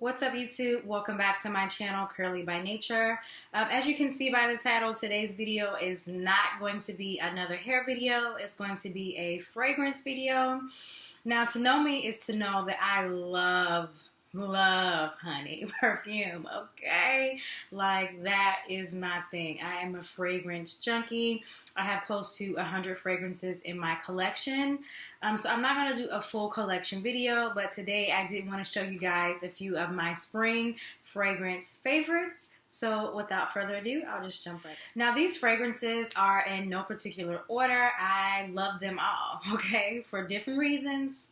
What's up, YouTube? Welcome back to my channel, Curly by Nature. As you can see by the title, today's video is not going to be another hair video. It's going to be a fragrance video. Now, to know me is to know that I love honey perfume, okay? Like, that is my thing. I am a fragrance junkie. I have close to 100 fragrances in my collection. So I'm not going to do a full collection video, but today I did want to show you guys a few of my spring fragrance favorites. So without further ado, I'll just jump right in. Now, these fragrances are in no particular order. I love them all, okay? For different reasons.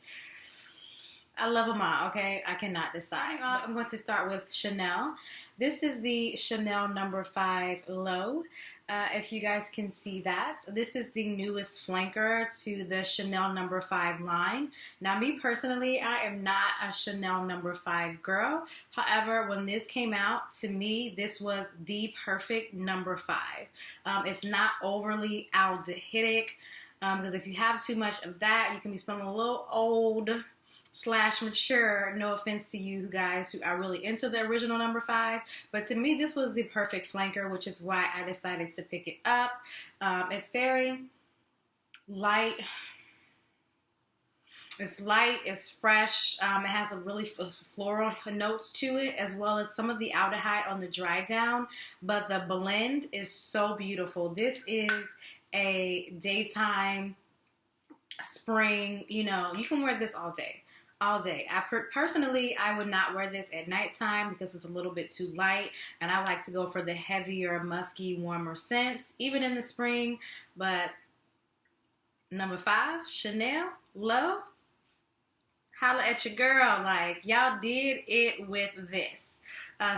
I love them all, okay? I cannot decide. I'm going to start with Chanel. This is the Chanel No5 Low. If you guys can see that. This is the newest flanker to the Chanel No5 line. Now, me personally, I am not a Chanel No5 girl. However, when this came out, to me, this was the perfect No5. It's not overly aldehydic, because if you have too much of that, you can be smelling a little old / mature. No offense to you guys who are really into the original No5, but to me this was the perfect flanker, which is why I decided to pick it up. It's very light. It's light, it's fresh, it has a really floral notes to it, as well as some of the aldehyde on the dry down, but the blend is so beautiful. This is a daytime spring, you know, you can wear this all day. Personally, I would not wear this at nighttime because it's a little bit too light, and I like to go for the heavier, musky, warmer scents, even in the spring. But No5, Chanel, Low, holla at your girl. Like, y'all did it with this.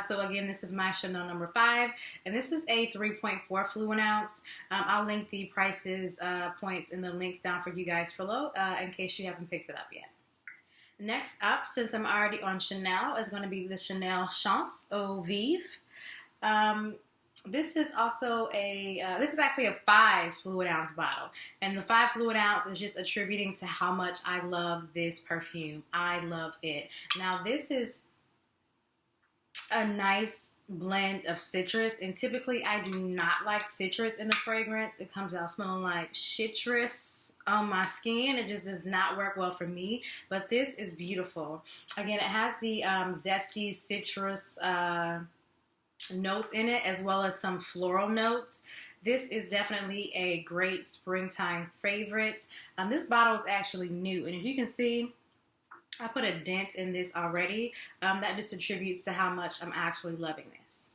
So again, this is my Chanel No5, and this is a 3.4 fluid ounce. I'll link the prices, points, and the links down for you guys below, in case you haven't picked it up yet. Next up, since I'm already on Chanel, is going to be the Chanel Chance Eau Vive. This is also this is actually a 5 fluid ounce bottle. And the 5 fluid ounce is just attributing to how much I love this perfume. I love it. Now, this is a nice blend of citrus, and typically I do not like citrus in the fragrance. It comes out smelling like citrus on my skin. It just does not work well for me, but this is beautiful. Again, it has the zesty citrus notes in it, as well as some floral notes. This is definitely a great springtime favorite. This bottle is actually new, and if you can see, I put a dent in this already. That just attributes to how much I'm actually loving this.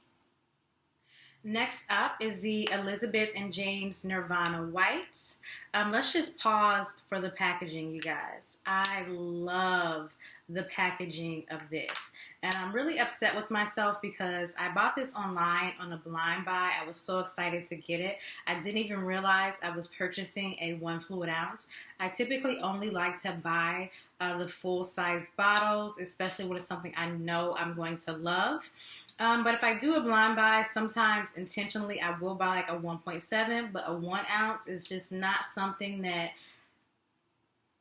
Next up is the Elizabeth and James Nirvana White. Let's just pause for the packaging, you guys. I love the packaging of this. And I'm really upset with myself because I bought this online on a blind buy. I was so excited to get it. I didn't even realize I was purchasing a 1 fluid ounce. I typically only like to buy the full-size bottles, especially when it's something I know I'm going to love. But if I do a blind buy, sometimes intentionally I will buy like a 1.7, but a 1 ounce is just not something that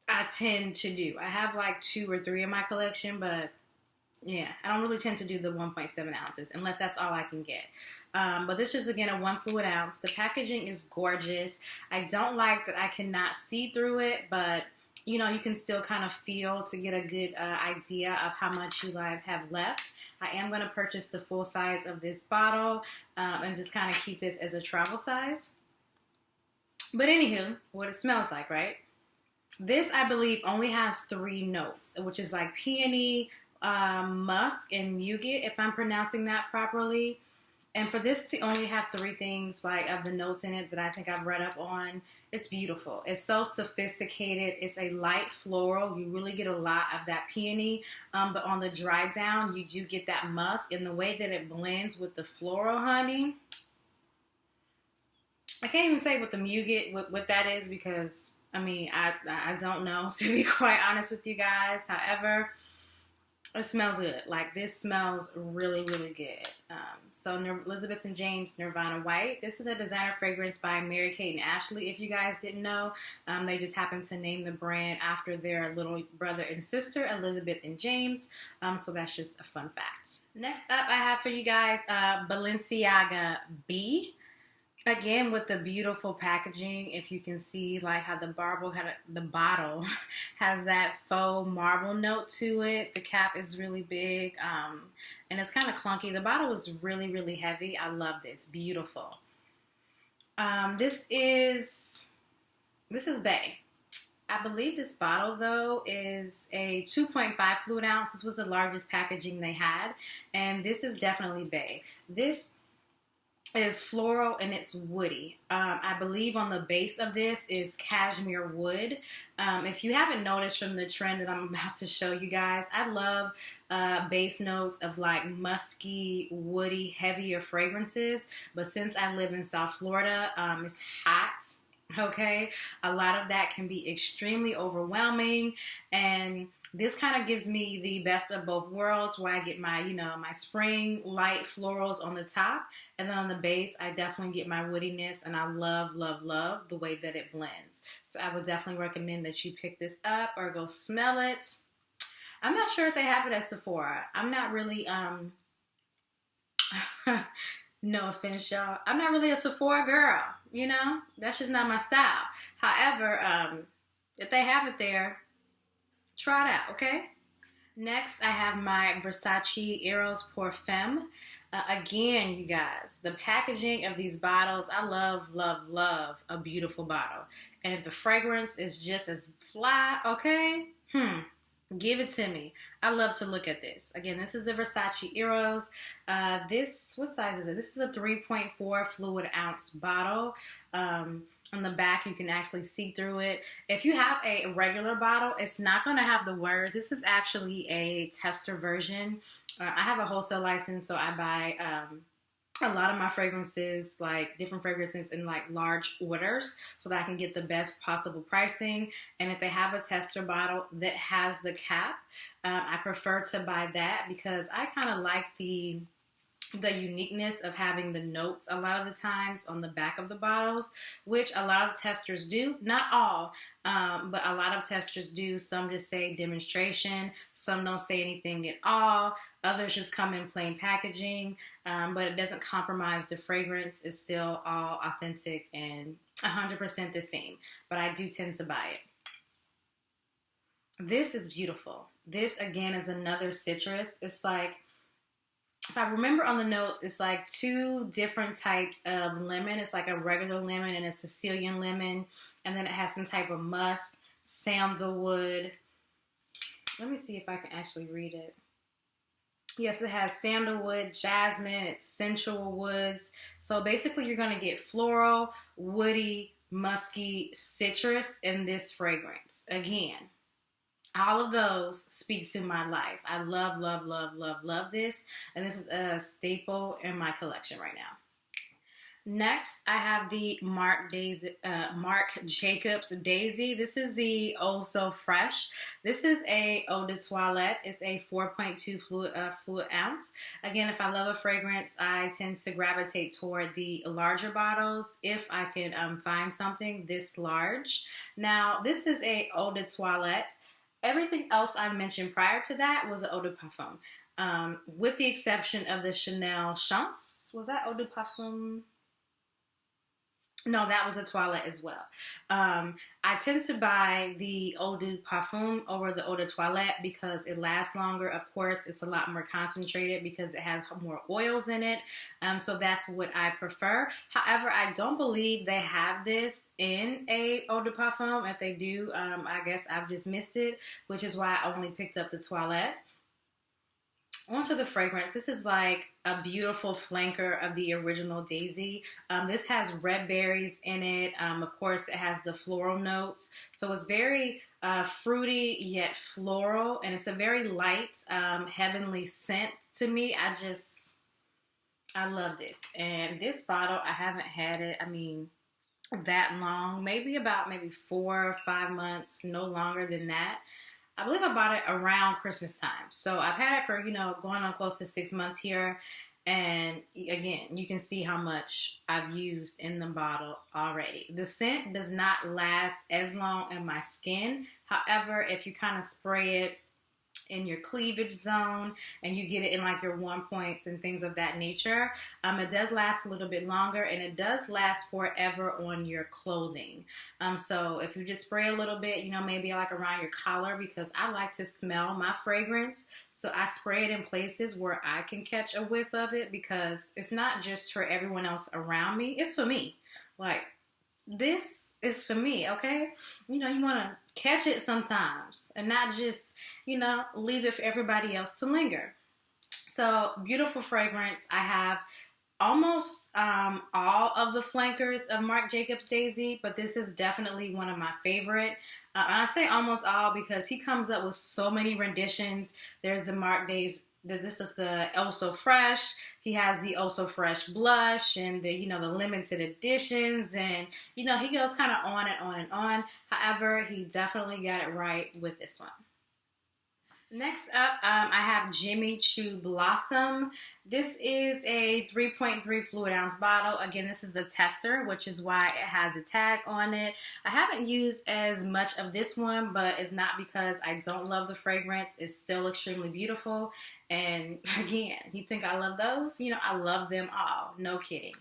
I tend to do. I have like 2 or 3 in my collection, but yeah, I don't really tend to do the 1.7 ounces unless that's all I can get. But this is, again, a 1 fluid ounce. The packaging is gorgeous. I don't like that I cannot see through it, but you know, you can still kind of feel to get a good idea of how much you have left. I am going to purchase the full size of this bottle and just kind of keep this as a travel size. But anywho, what it smells like, right? This, I believe, only has 3 notes, which is like peony, musk, and muguet, if I'm pronouncing that properly. And for this to only have 3 things, like, of the notes in it that I think I've read up on, it's beautiful. It's so sophisticated. It's a light floral. You really get a lot of that peony, but on the dry down, you do get that musk, and the way that it blends with the floral, honey. I can't even say what the muguet, what that is, because, I mean, I don't know, to be quite honest with you guys. However, It smells good. Like, this smells really, really good. So Elizabeth and James Nirvana White. This is a designer fragrance by Mary Kate and Ashley. If you guys didn't know, they just happened to name the brand after their little brother and sister, Elizabeth and James. So that's just a fun fact. Next up, I have for you guys Balenciaga Bay. Again, with the beautiful packaging, if you can see like how the bottle has that faux marble note to it. The cap is really big, and it's kind of clunky. The bottle is really, really heavy. I love this. Beautiful. This is Bay. I believe this bottle, though, is a 2.5 fluid ounce. This was the largest packaging they had, and this is definitely Bay. This is floral and it's woody. I believe on the base of this is cashmere wood. If you haven't noticed from the trend that I'm about to show you guys, I love base notes of like musky, woody, heavier fragrances. But since I live in South Florida, it's hot. Okay, a lot of that can be extremely overwhelming, and this kind of gives me the best of both worlds, where I get my, my spring light florals on the top, and then on the base, I definitely get my woodiness, and I love, love, love the way that it blends. So I would definitely recommend that you pick this up or go smell it. I'm not sure if they have it at Sephora. I'm not really, no offense, y'all, I'm not really a Sephora girl, That's just not my style. However, if they have it there, try it out, okay? Next, I have my Versace Eros Pour Femme. Again, you guys, the packaging of these bottles, I love, love, love a beautiful bottle. And if the fragrance is just as fly, okay? Give it to me. I love to look at this. Again, this is the Versace Eros. What size is it? This is a 3.4 fluid ounce bottle. On the back, you can actually see through it. If you have a regular bottle, it's not going to have the words. This is actually a tester version. I have a wholesale license, so I buy a lot of my fragrances, like different fragrances in like large orders, so that I can get the best possible pricing. And if they have a tester bottle that has the cap, I prefer to buy that because I kind of like the uniqueness of having the notes a lot of the times on the back of the bottles, which a lot of testers do. Not all, but a lot of testers do. Some just say demonstration. Some don't say anything at all. Others just come in plain packaging, but it doesn't compromise the fragrance. It's still all authentic and 100% the same, but I do tend to buy it. This is beautiful. This, again, is another citrus. It's like, if I remember on the notes, it's like two different types of lemon. It's like a regular lemon and a Sicilian lemon. And then it has some type of musk, sandalwood. Let me see if I can actually read it. Yes, it has sandalwood, jasmine, it's sensual woods. So basically you're going to get floral, woody, musky, citrus in this fragrance. Again, all of those speak to my life. I love, love, love, love, love this. And this is a staple in my collection right now. Next, I have the Marc Jacobs Daisy. This is the Oh So Fresh. This is a eau de toilette. It's a 4.2 fluid ounce. Again, if I love a fragrance, I tend to gravitate toward the larger bottles if I can find something this large. Now, this is a eau de toilette. Everything else I mentioned prior to that was an eau de parfum, with the exception of the Chanel Chance. Was that eau de parfum? No, that was a toilette as well. I tend to buy the eau de parfum over the eau de toilette because it lasts longer. Of course, it's a lot more concentrated because it has more oils in it. So that's what I prefer. However, I don't believe they have this in a eau de parfum. If they do, I guess I've just missed it, which is why I only picked up the toilette. Onto the fragrance. This is like a beautiful flanker of the original Daisy. This has red berries in it. Of course, it has the floral notes. So it's very fruity yet floral. And it's a very light, heavenly scent to me. I love this. And this bottle, I haven't had it, that long. Maybe 4 or 5 months, no longer than that. I believe I bought it around Christmas time. So I've had it for, going on close to 6 months here. And again, you can see how much I've used in the bottle already. The scent does not last as long in my skin. However, if you kind of spray it in your cleavage zone and you get it in like your warm points and things of that nature, it does last a little bit longer, and it does last forever on your clothing. So if you just spray a little bit, maybe like around your collar, because I like to smell my fragrance, so I spray it in places where I can catch a whiff of it, because it's not just for everyone else around me, it's for me. Like, this is for me, okay? You want to catch it sometimes and not just, leave it for everybody else to linger. So, beautiful fragrance. I have almost all of the flankers of Marc Jacobs Daisy, but this is definitely one of my favorite. And I say almost all because he comes up with so many renditions. There's the Marc Daisy. This is the Oh So Fresh. He has the Oh So Fresh blush and the the limited editions, and he goes kind of on and on and on. However, he definitely got it right with this one. Next up, I have Jimmy Choo Blossom. This is a 3.3 fluid ounce bottle. Again, this is a tester, which is why it has a tag on it. I haven't used as much of this one, but it's not because I don't love the fragrance. It's still extremely beautiful. And again, you think I love those? I love them all. No kidding.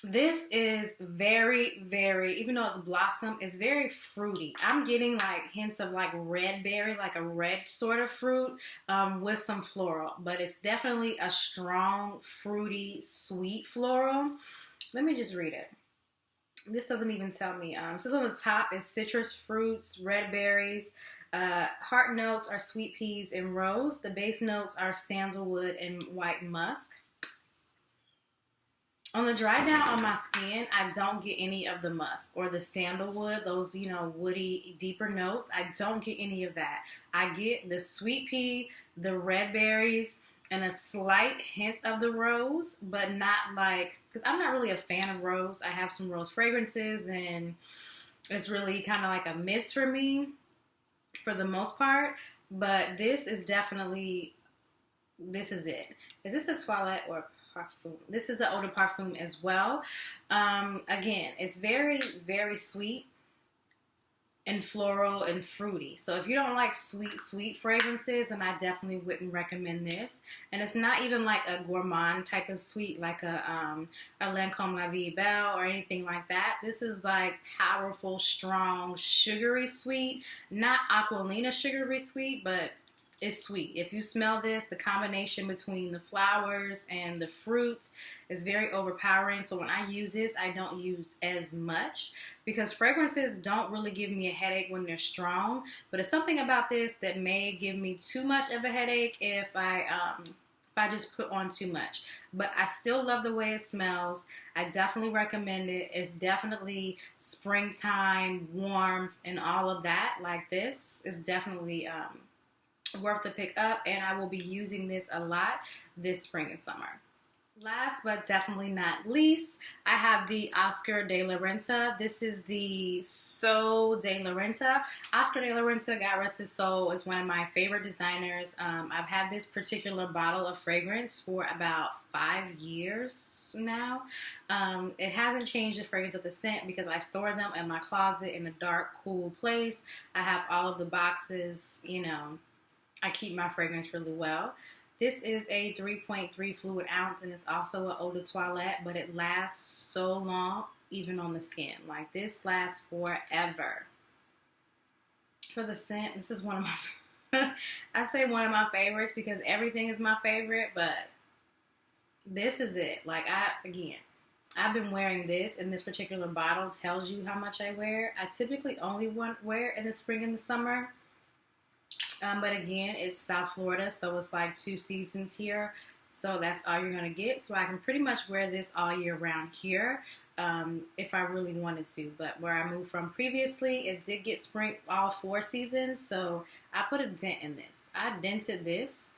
This is very, very, even though it's blossom, it's very fruity. I'm getting like hints of like red berry, like a red sort of fruit with some floral. But it's definitely a strong, fruity, sweet floral. Let me just read it. This doesn't even tell me. It says on the top is citrus fruits, red berries. Heart notes are sweet peas and rose. The base notes are sandalwood and white musk. On the dry down on my skin, I don't get any of the musk or the sandalwood, those, woody, deeper notes. I don't get any of that. I get the sweet pea, the red berries, and a slight hint of the rose, but not like, because I'm not really a fan of rose. I have some rose fragrances, and it's really kind of like a miss for me for the most part. But this is definitely, this is it. Is this a toilette or parfum? This is the eau de parfum as well. Again, it's very, very sweet and floral and fruity. So if you don't like sweet fragrances, then I definitely wouldn't recommend this. And it's not even like a gourmand type of sweet, like a Lancôme La Vie Belle or anything like that. This is like powerful, strong, sugary sweet. Not Aquilina sugary sweet, but it's sweet. If you smell this, the combination between the flowers and the fruit is very overpowering. So when I use this, I don't use as much, because fragrances don't really give me a headache when they're strong. But it's something about this that may give me too much of a headache if I just put on too much. But I still love the way it smells. I definitely recommend it. It's definitely springtime, warmth, and all of that. Like, this is definitely worth the pick up, and I will be using this a lot this spring and summer. Last but definitely not least, I have the Oscar de la Renta. This is the So de la Renta. Oscar de la Renta, God rest his soul, is one of my favorite designers. I've had this particular bottle of fragrance for about 5 years now. It hasn't changed the fragrance of the scent because I store them in my closet in a dark, cool place. I have all of the boxes, I keep my fragrance really well. This is a 3.3 fluid ounce, and it's also an eau de toilette, but it lasts so long, even on the skin. Like, this lasts forever. For the scent, this is one of my, I say one of my favorites because everything is my favorite, but this is it. Like, I've been wearing this, and this particular bottle tells you how much I wear. I typically only wear in the spring and the summer. But again, it's South Florida, so it's like 2 seasons here. So that's all you're going to get. So I can pretty much wear this all year round here if I really wanted to. But where I moved from previously, it did get spring all 4 seasons. So I put a dent in this. I dented this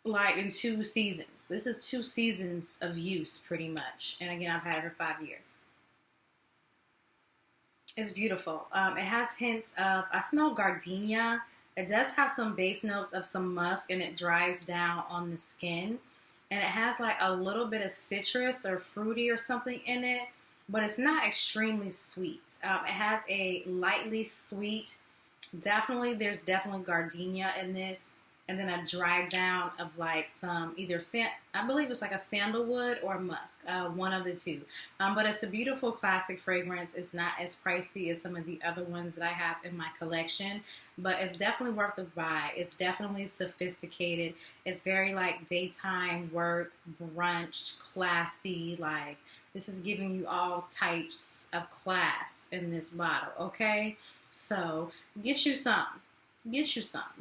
like in 2 seasons. This is 2 seasons of use pretty much. And again, I've had it for 5 years. It's beautiful. It has hints of, I smell gardenia. It does have some base notes of some musk, and it dries down on the skin. And it has like a little bit of citrus or fruity or something in it, but it's not extremely sweet. It has a lightly sweet, there's definitely gardenia in this, and then a dry down of like some either I believe it's like a sandalwood or musk, one of the two. But it's a beautiful classic fragrance. It's not as pricey as some of the other ones that I have in my collection, but it's definitely worth the buy. It's definitely sophisticated. It's very like daytime work, brunch, classy. Like, this is giving you all types of class in this bottle, okay? So get you some,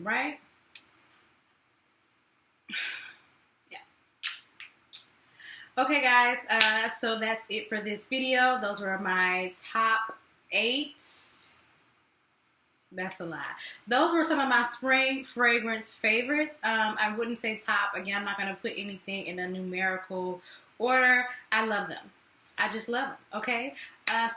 right? Yeah. Okay, guys, so that's it for this video. Those were my top 8. That's a lie. Those were some of my spring fragrance favorites. I wouldn't say top. Again, I'm not going to put anything in a numerical order. I love them. I just love them, okay?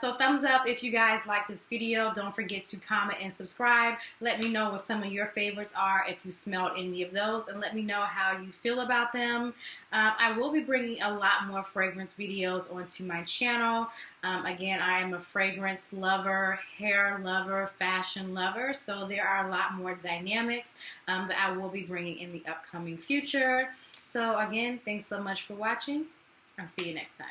So thumbs up if you guys like this video. Don't forget to comment and subscribe. Let me know what some of your favorites are if you smelled any of those, and let me know how you feel about them. I will be bringing a lot more fragrance videos onto my channel. Again, I am a fragrance lover, hair lover, fashion lover, so there are a lot more dynamics that I will be bringing in the upcoming future. So again, thanks so much for watching. I'll see you next time.